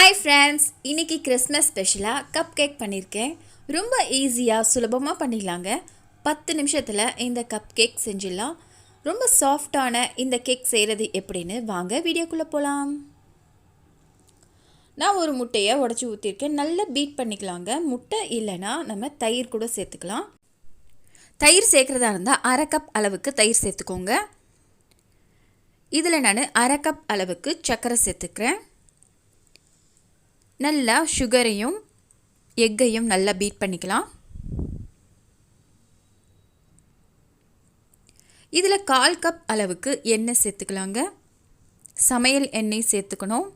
Hi friends, இன்றைக்கி Christmas ஸ்பெஷலாக cup cake பண்ணியிருக்கேன். ரொம்ப ஈஸியாக சுலபமாக பண்ணிடலாங்க. 10 நிமிஷத்தில் இந்த கப் கேக் செஞ்சிடலாம். ரொம்ப சாஃப்டான இந்த கேக் செய்கிறது எப்படின்னு வாங்க வீடியோக்குள்ளே போகலாம். நான் ஒரு முட்டையை உடச்சி ஊற்றிருக்கேன். நல்லா பீட் பண்ணிக்கலாங்க. முட்டை இல்லைன்னா நம்ம தயிர் கூட சேர்த்துக்கலாம். தயிர் சேர்க்குறதா இருந்தால் 1/2 கப் அளவுக்கு தயிர் சேர்த்துக்கோங்க. இதில் நான் 1/2 கப் அளவுக்கு சர்க்கரை சேர்த்துக்கிறேன். நல்லா சுகரையும் எக்கையும் நல்லா பீட் பண்ணிக்கலாம். இதில் 1/4 கப் அளவுக்கு எண்ணெய் சேர்த்துக்கலாங்க. சமையல் எண்ணெய் சேர்த்துக்கணும்.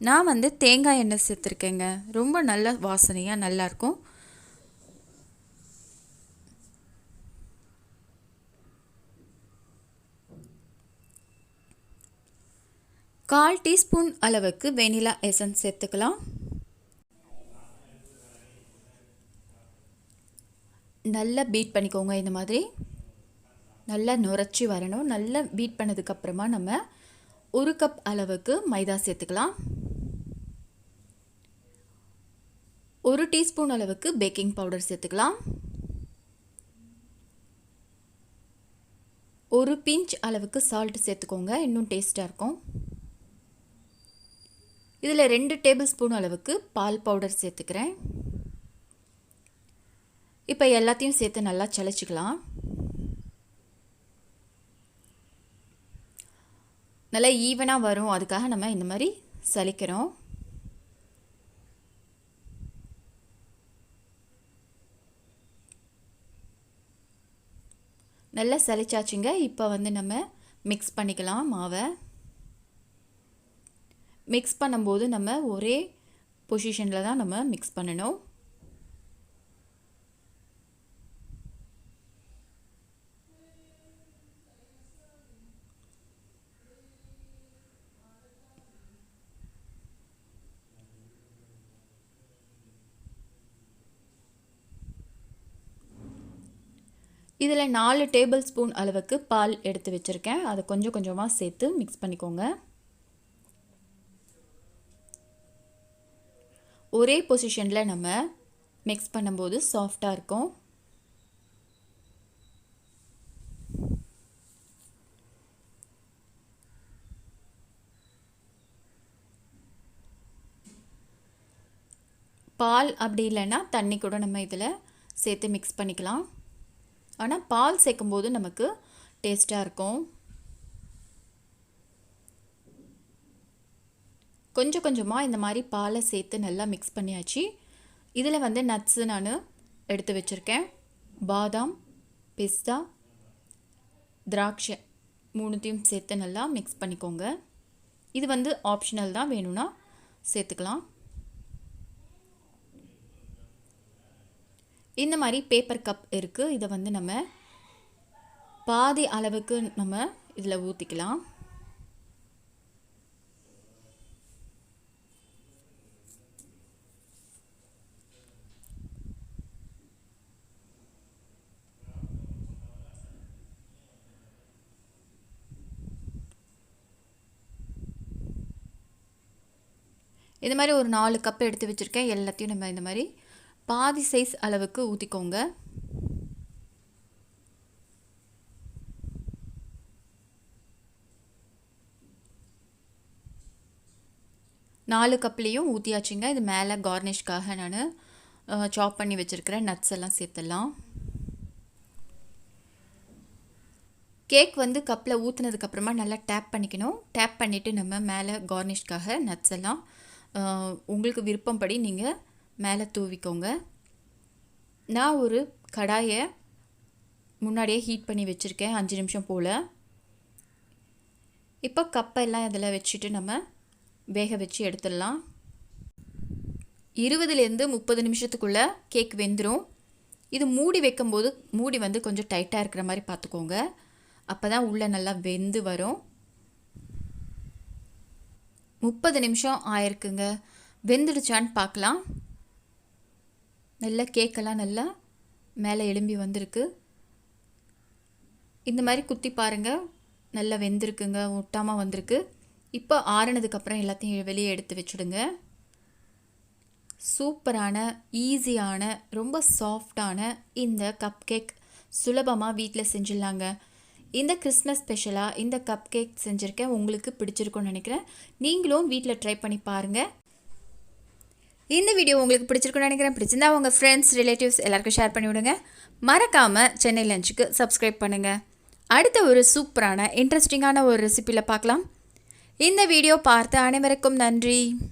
நான் தேங்காய் எண்ணெய் சேர்த்துருக்கேங்க. ரொம்ப நல்ல வாசனையாக நல்லாயிருக்கும். கால் டீஸ்பூன் அளவுக்கு வெனிலா எசன்ஸ் சேர்த்துக்கலாம். நல்லா பீட் பண்ணிக்கோங்க. இந்த மாதிரி நல்லா நுரைச்சி வரணும். நல்லா பீட் பண்ணதுக்கப்புறமா நம்ம 1 கப் அளவுக்கு மைதா சேர்த்துக்கலாம். 1 டீஸ்பூன் அளவுக்கு பேக்கிங் பவுடர் சேர்த்துக்கலாம். 1 பிஞ்ச் அளவுக்கு சால்ட் சேர்த்துக்கோங்க, இன்னும் டேஸ்ட்டாக இருக்கும். இதில் 2 டேபிள் ஸ்பூன் அளவுக்கு பால் பவுடர் சேர்த்துக்கிறேன். இப்போ எல்லாத்தையும் சேர்த்து நல்லா சலிச்சிக்கலாம். நல்லா ஈவனாக வரும், அதுக்காக நம்ம இந்த மாதிரி சலிக்கிறோம். நல்லா சலிச்சாச்சுங்க. இப்போ நம்ம மிக்ஸ் பண்ணிக்கலாம். மாவை மிக்ஸ் பண்ணும்போது நம்ம ஒரே பொசிஷனில் தான் நம்ம மிக்ஸ் பண்ணணும். இதில் 4 டேபிள் ஸ்பூன் அளவுக்கு பால் எடுத்து வச்சுருக்கேன். அதை கொஞ்சம் கொஞ்சமாக சேர்த்து மிக்ஸ் பண்ணிக்கோங்க. ஒரே பொசிஷனில் நம்ம மிக்ஸ் பண்ணும்போது சாஃப்டாக இருக்கும். பால் அப்படி இல்லைன்னா தண்ணி கூட நம்ம இதில் சேர்த்து மிக்ஸ் பண்ணிக்கலாம். ஆனால் பால் சேர்க்கும்போது நமக்கு டேஸ்ட்டாக இருக்கும். கொஞ்சம் கொஞ்சமாக இந்த மாதிரி பாலை சேர்த்து நல்லா மிக்ஸ் பண்ணியாச்சு. இதில் நட்ஸு நான் எடுத்து வச்சுருக்கேன். பாதாம், பிஸ்தா, திராட்சை 3த்தையும் சேர்த்து நல்லா மிக்ஸ் பண்ணிக்கோங்க. இது ஆப்ஷனல் தான், வேணும்னா சேர்த்துக்கலாம். இந்த மாதிரி பேப்பர் கப் இருக்குது. இதை நம்ம பாதி அளவுக்கு நம்ம இதில் ஊற்றிக்கலாம். இந்த மாதிரி ஒரு 4 கப் எடுத்து வச்சுருக்கேன். எல்லாத்தையும் நம்ம இந்த மாதிரி பாதி சைஸ் அளவுக்கு ஊற்றிக்கோங்க. நாலு கப்லேயும் ஊற்றியாச்சுங்க. இது மேலே கார்னிஷ்காக நான் சாப் பண்ணி வச்சுருக்கிறேன் நட்ஸ் எல்லாம் சேர்த்துடலாம். கேக் கப்பில் ஊற்றுனதுக்கப்புறமா நல்லா டேப் பண்ணிக்கணும். டேப் பண்ணிவிட்டு நம்ம மேலே கார்னிஷ்காக நட்ஸ் எல்லாம் உங்களுக்கு விருப்பப்படி நீங்கள் மேலே தூவிக்கோங்க. நான் ஒரு கடாயை முன்னாடியே ஹீட் பண்ணி வச்சுருக்கேன் 5 நிமிஷம் போல். இப்போ கப்பெல்லாம் இதில் வச்சுட்டு நம்ம வேக வச்சு எடுத்துடலாம். 20லேருந்து 30 நிமிஷத்துக்குள்ளே கேக் வெந்துடும். இது மூடி வைக்கும்போது மூடி கொஞ்சம் டைட்டாக இருக்கிற மாதிரி பார்த்துக்கோங்க. அப்போ தான் உள்ளே நல்லா வெந்து வரும். 30 நிமிஷம் ஆயிருக்குங்க. வெந்துடுச்சான்னு பார்க்கலாம். நல்லா கேக்கெல்லாம் நல்லா மேலே எழும்பி வந்திருக்கு. இந்த மாதிரி குத்தி பாருங்கள், நல்லா வெந்திருக்குங்க, ஒட்டாமல் வந்திருக்கு. இப்போ ஆறுனதுக்கப்புறம் எல்லாத்தையும் வெளியே எடுத்து வச்சுடுங்க. சூப்பரான, ஈஸியான, ரொம்ப சாஃப்டான இந்த கப் கேக் சுலபமாக வீட்டில் செஞ்சிடலாங்க. இந்த கிறிஸ்மஸ் ஸ்பெஷலாக இந்த கப் கேக் செஞ்சுருக்கேன். உங்களுக்கு பிடிச்சிருக்கும்னு நினைக்கிறேன். நீங்களும் வீட்டில் ட்ரை பண்ணி பாருங்கள். இந்த வீடியோ உங்களுக்கு பிடிச்சிருக்குன்னு நினைக்கிறேன். பிடிச்சிருந்தா உங்கள் ஃப்ரெண்ட்ஸ், ரிலேட்டிவ்ஸ் எல்லாருக்கும் ஷேர் பண்ணி விடுங்க. மறக்காமல் சென்னை லஞ்சுக்கு சப்ஸ்கிரைப் பண்ணுங்கள். அடுத்த ஒரு சூப்பரான, இன்ட்ரெஸ்டிங்கான ஒரு ரெசிபியில் பார்க்கலாம். இந்த வீடியோ பார்த்த அனைவருக்கும் நன்றி.